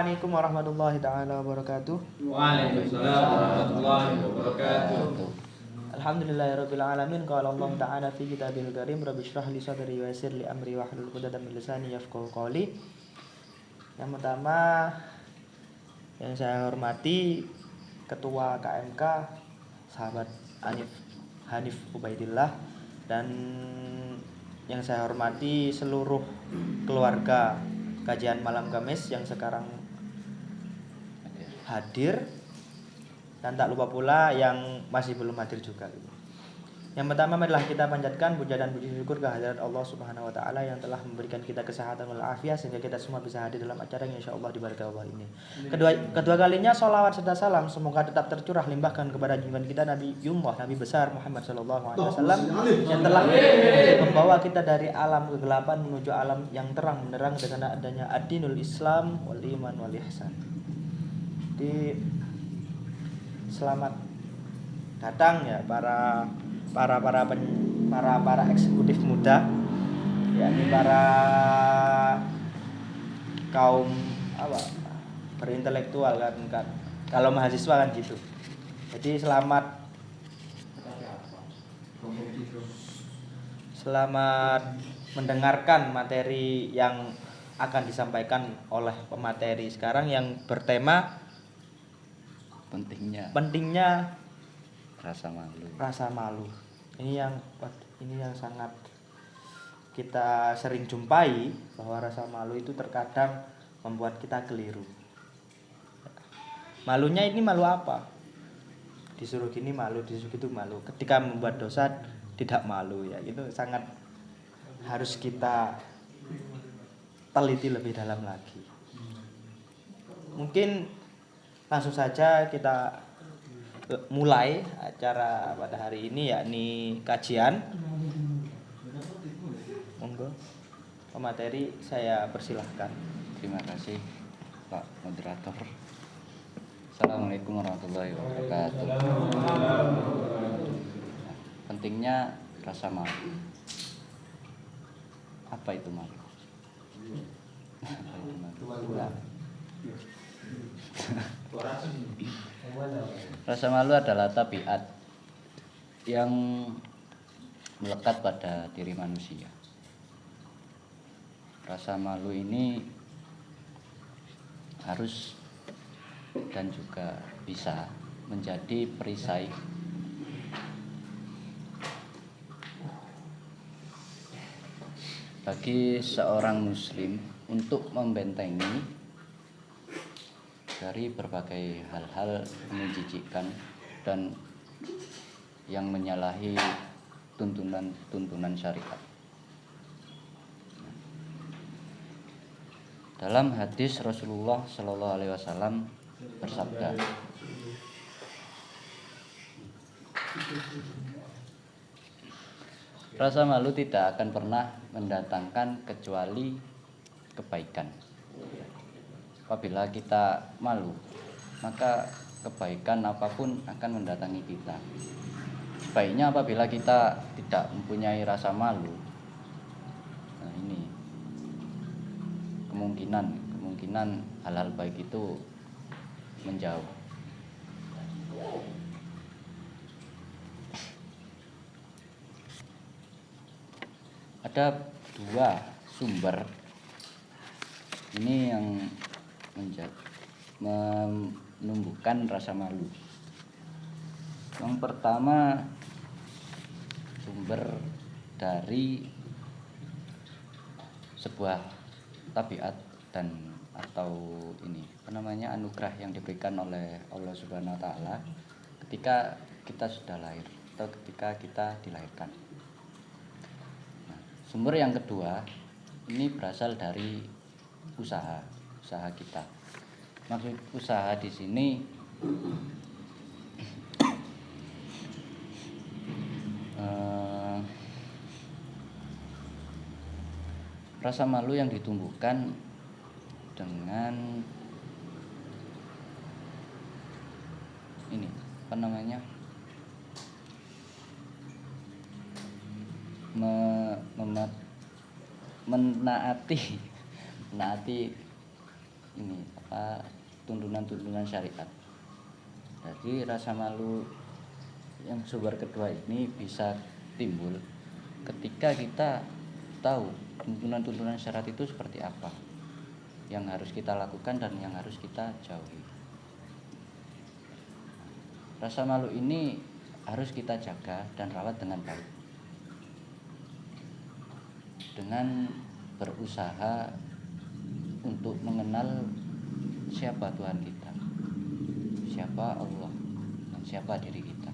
Assalamualaikum warahmatullahi taala wabarakatuh. Waalaikumsalam warahmatullahi wabarakatuh. Alhamdulillahirabbil alamin. Qala Allah ta'ala fi kitabil karim rabbi shrah li sadri wa yassir li amri wahlul 'uqdatam min lisani yafqahu qawli. Yang pertama yang saya hormati Ketua KMK sahabat Hanif Ubaidillah, dan yang saya hormati seluruh keluarga kajian malam Kamis yang sekarang hadir, dan tak lupa pula yang masih belum hadir juga. Yang pertama, marilah kita panjatkan puja dan puji syukur kehadirat Allah Subhanahu wa taala yang telah memberikan kita kesehatan wal afiat sehingga kita semua bisa hadir dalam acara yang insyaallah diberkahi Allah ini. Kedua kalinya sholawat serta salam semoga tetap tercurah limpahkan kepada junjungan kita Nabi besar Muhammad sallallahu alaihi wasallam yang telah membawa kita dari alam kegelapan menuju alam yang terang benderang dengan adanya ad-dinul Islam wal iman wal ihsan. Selamat datang ya para eksekutif muda, yakni para kaum berintelektual kan. Kalau mahasiswa kan gitu. Jadi selamat mendengarkan materi yang akan disampaikan oleh pemateri sekarang yang bertema pentingnya rasa malu. Ini yang sangat kita sering jumpai, bahwa rasa malu itu terkadang membuat kita keliru. Malunya ini malu apa? Disuruh gini malu, disuruh gitu malu. Ketika membuat dosa tidak malu ya. Itu sangat harus kita teliti lebih dalam lagi. Mungkin langsung saja kita mulai acara pada hari ini, yakni kajian. Monggo pemateri saya persilahkan. Terima kasih Pak Moderator. Assalamualaikum warahmatullahi wabarakatuh. Pentingnya rasa malu. Apa itu malu? Rasa malu adalah tabiat yang melekat pada diri manusia. Rasa malu ini harus dan juga bisa menjadi perisai bagi seorang muslim untuk membentengi dari berbagai hal-hal menjijikkan dan yang menyalahi tuntunan syariat. Dalam hadis Rasulullah Shallallahu Alaihi Wasallam bersabda, rasa malu tidak akan pernah mendatangkan kecuali kebaikan. Apabila kita malu, maka kebaikan apapun akan mendatangi kita. Sebaiknya apabila kita tidak mempunyai rasa malu, nah ini kemungkinan hal-hal baik itu menjauh. Ada dua sumber ini yang menumbuhkan rasa malu. Yang pertama, sumber dari sebuah tabiat dan atau anugerah yang diberikan oleh Allah Subhanahu wa taala ketika kita sudah lahir atau ketika kita dilahirkan. Nah, sumber yang kedua ini berasal dari usaha kita. Maksud usaha di sini rasa malu yang ditumbuhkan dengan menaati ini apa tuntunan-tuntunan syariat. Jadi rasa malu yang sumber kedua ini bisa timbul ketika kita tahu tuntunan-tuntunan syariat itu seperti apa yang harus kita lakukan dan yang harus kita jauhi. Rasa malu ini harus kita jaga dan rawat dengan baik, dengan berusaha untuk mengenal siapa Tuhan kita, siapa Allah, dan siapa diri kita.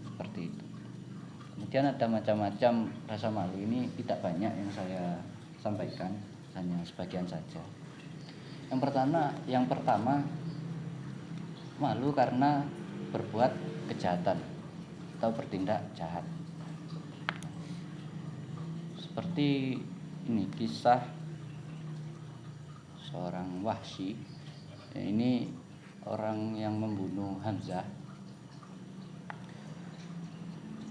Seperti itu. Kemudian ada macam-macam rasa malu, ini tidak banyak yang saya sampaikan, hanya sebagian saja. Yang pertama malu karena berbuat kejahatan atau bertindak jahat. Seperti ini kisah seorang Wahsy. Ini orang yang membunuh Hamzah.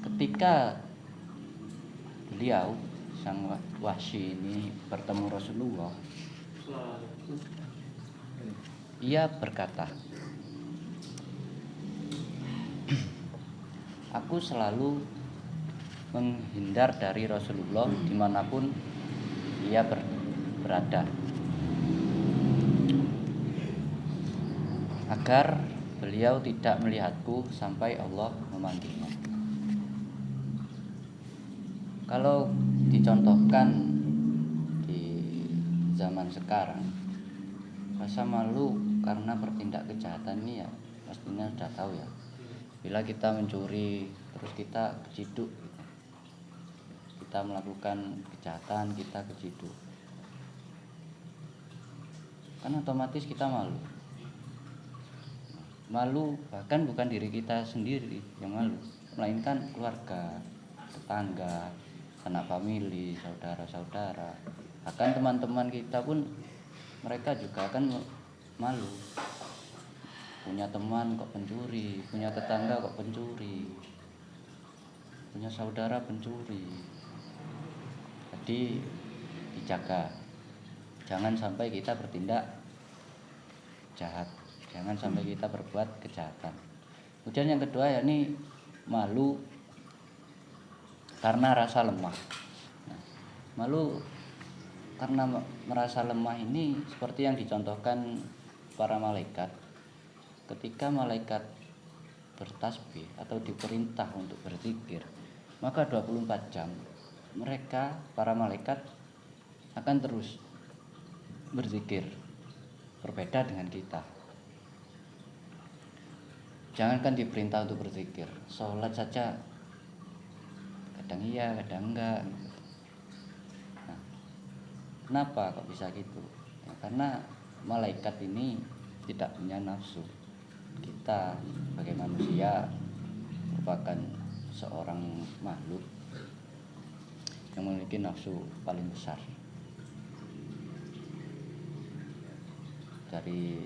Ketika beliau sang Wahsy ini bertemu Rasulullah, ia berkata, aku selalu menghindar dari Rasulullah dimanapun ia berada, agar beliau tidak melihatku sampai Allah memanggilnya. Kalau dicontohkan di zaman sekarang, rasa malu karena bertindak kejahatan ini ya pastinya sudah tahu ya. Bila kita mencuri terus kita keciduk, kita melakukan kejahatan, kita keciduk, kan otomatis kita malu. Malu bahkan bukan diri kita sendiri yang malu, melainkan keluarga, tetangga, anak famili, saudara-saudara, bahkan teman-teman kita pun mereka juga akan malu. Punya teman kok pencuri, punya tetangga kok pencuri, punya saudara pencuri. Jadi dijaga, jangan sampai kita bertindak jahat, jangan sampai kita berbuat kejahatan. Kemudian yang kedua yakni malu karena rasa lemah. Nah, malu karena merasa lemah ini seperti yang dicontohkan para malaikat. Ketika malaikat bertasbih atau diperintah untuk berzikir, maka 24 jam mereka, para malaikat, akan terus berzikir. Berbeda dengan kita. Jangankan diperintah untuk berzikir, sholat saja kadang iya, kadang enggak. Nah, kenapa kok bisa gitu? Ya, karena malaikat ini tidak punya nafsu. Kita sebagai manusia merupakan seorang makhluk yang memiliki nafsu paling besar. Dari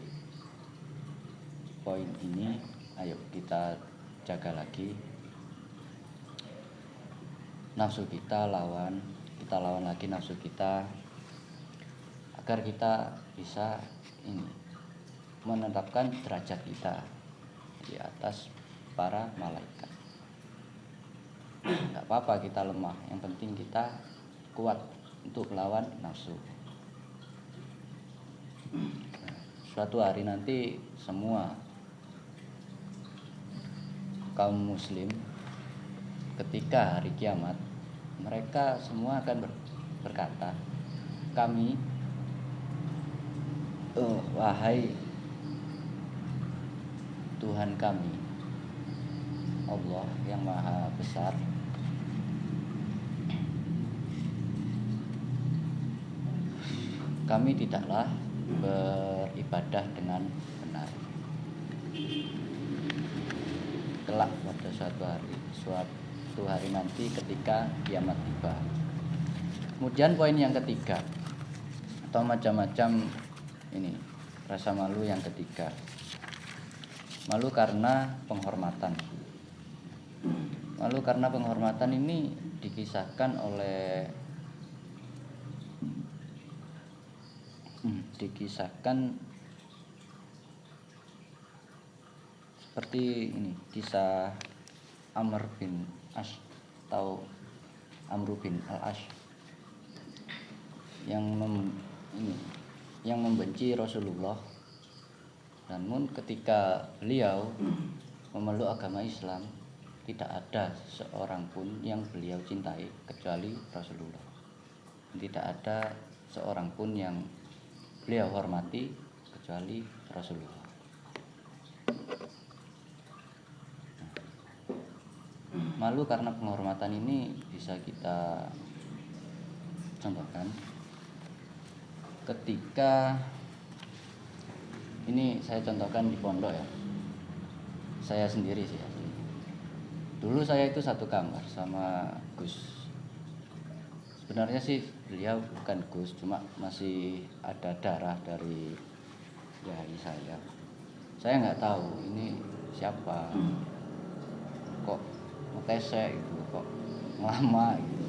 poin ini, ayo kita jaga lagi nafsu kita, lawan lagi nafsu kita, agar kita bisa menetapkan derajat kita di atas para malaikat. Tidak apa-apa kita lemah, yang penting kita kuat untuk melawan nafsu. Suatu hari nanti semua kaum muslim ketika hari kiamat, mereka semua akan berkata, kami, wahai Tuhan kami, Allah yang maha besar, kami tidaklah beribadah dengan benar. Kelak pada suatu hari nanti ketika kiamat tiba. Kemudian poin yang ketiga, atau macam-macam ini rasa malu yang ketiga, malu karena penghormatan. Malu karena penghormatan ini dikisahkan oleh dikisahkan seperti ini, kisah Amr bin As atau Amr bin Al-As yang membenci Rasulullah. Namun ketika beliau memeluk agama Islam, tidak ada seorang pun yang beliau cintai kecuali Rasulullah. Tidak ada seorang pun yang beliau hormati kecuali Rasulullah. Malu karena penghormatan ini bisa kita contohkan ketika ini saya contohkan di pondok ya. Saya sendiri sih asli. Dulu saya itu satu kamar sama Gus. Sebenarnya sih beliau bukan Gus, cuma masih ada darah dari yai saya. Saya nggak tahu ini siapa, kok ngetesek gitu, kok lama gitu.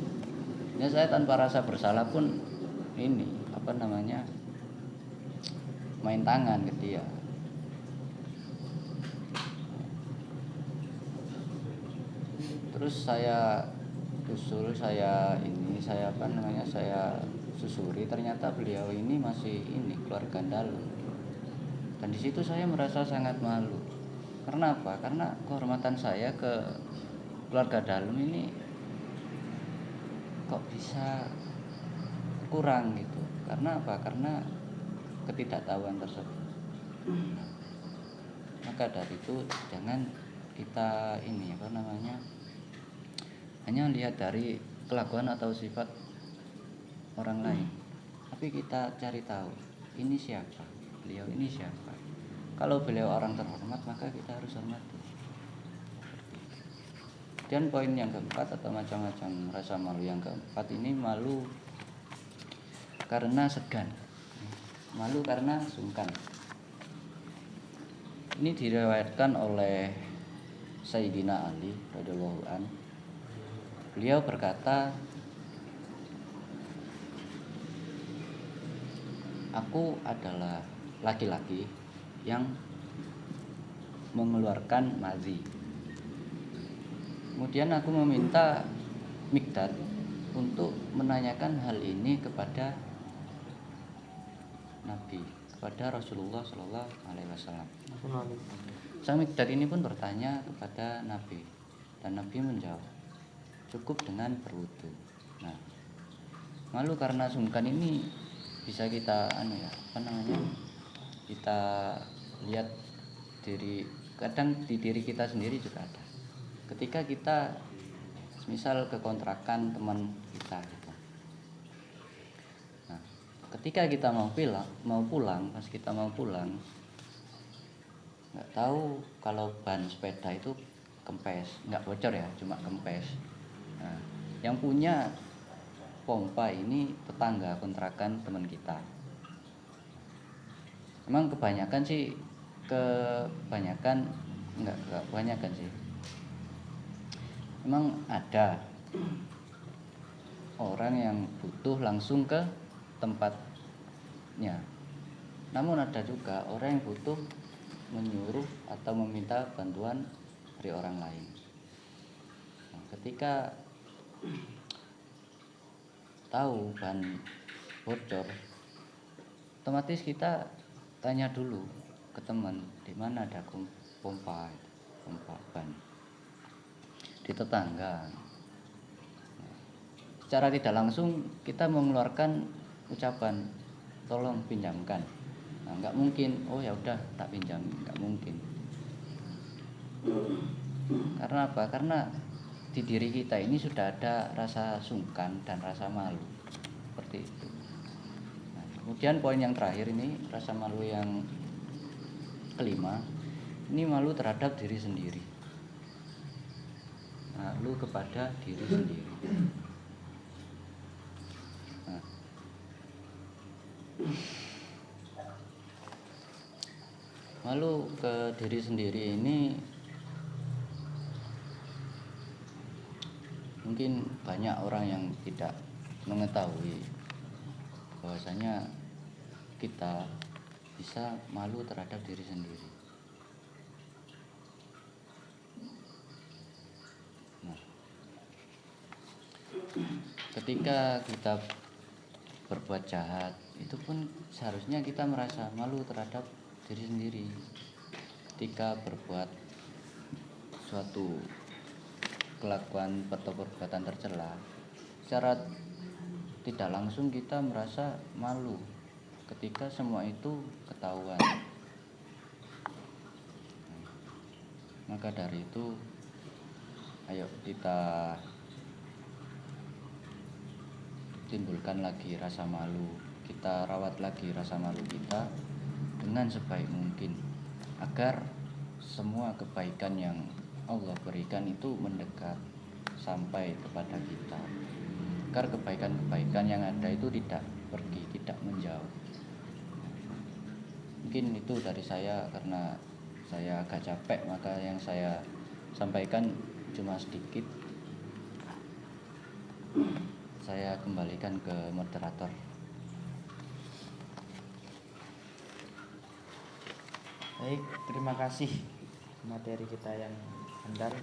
Ya saya tanpa rasa bersalah pun ini main tangan ke dia. Terus saya usul, saya susuri, ternyata beliau ini masih keluarga dalam. Dan di situ saya merasa sangat malu. Karena apa? Karena kehormatan saya ke keluarga dalam ini kok bisa kurang gitu. Karena apa? Karena ketidaktahuan tersebut. Maka dari itu jangan kita hanya lihat dari kelakuan atau sifat orang lain, tapi kita cari tahu ini siapa, beliau ini siapa. Kalau beliau orang terhormat, maka kita harus hormati. Dan poin yang keempat atau macam-macam rasa malu yang keempat ini, malu karena segan, malu karena sungkan. Ini diriwayatkan oleh Sayyidina Ali radhiyallahu an. Beliau berkata, aku adalah laki-laki yang mengeluarkan madhi. Kemudian aku meminta Mikdad untuk menanyakan hal ini kepada Nabi, kepada Rasulullah Shallallahu Alaihi Wasallam. Sang Mikdad ini pun bertanya kepada Nabi, dan Nabi menjawab, cukup dengan berwudu. Nah, malu karena sungkan ini bisa kita kita lihat kadang di diri kita sendiri juga ada. Ketika kita misal ke kontrakan teman kita gitu. Nah, ketika kita mau pulang, pas kita mau pulang, nggak tahu kalau ban sepeda itu kempes, nggak bocor ya, cuma kempes. Nah, yang punya pompa ini tetangga kontrakan teman kita. Emang kebanyakan sih emang ada orang yang butuh langsung ke tempatnya. Namun ada juga orang yang butuh menyuruh atau meminta bantuan dari orang lain. Nah, ketika tahu ban bocor, otomatis kita tanya dulu ke teman, di mana ada pompa ban di tetangga. Secara tidak langsung kita mengeluarkan ucapan, tolong pinjamkan. Nah, nggak mungkin, oh ya udah tak pinjam, nggak mungkin. Karena apa? Karena di diri kita ini sudah ada rasa sungkan dan rasa malu, seperti itu. Nah, kemudian poin yang terakhir ini, rasa malu yang kelima, ini malu terhadap diri sendiri, malu kepada diri sendiri. Nah, malu ke diri sendiri ini mungkin banyak orang yang tidak mengetahui bahwasanya kita bisa malu terhadap diri sendiri. Nah, ketika kita berbuat jahat, itu pun seharusnya kita merasa malu terhadap diri sendiri. Ketika berbuat suatu kelakuan atau perbuatan tercela, secara tidak langsung kita merasa malu ketika semua itu ketahuan. Maka dari itu, ayo kita timbulkan lagi rasa malu, kita rawat lagi rasa malu kita dengan sebaik mungkin, agar semua kebaikan yang Allah berikan itu mendekat sampai kepada kita, agar kebaikan-kebaikan yang ada itu tidak pergi, tidak menjauh. Mungkin itu dari saya, karena saya agak capek, maka yang saya sampaikan cuma sedikit. Saya kembalikan ke moderator. Baik, terima kasih materi kita yang handal.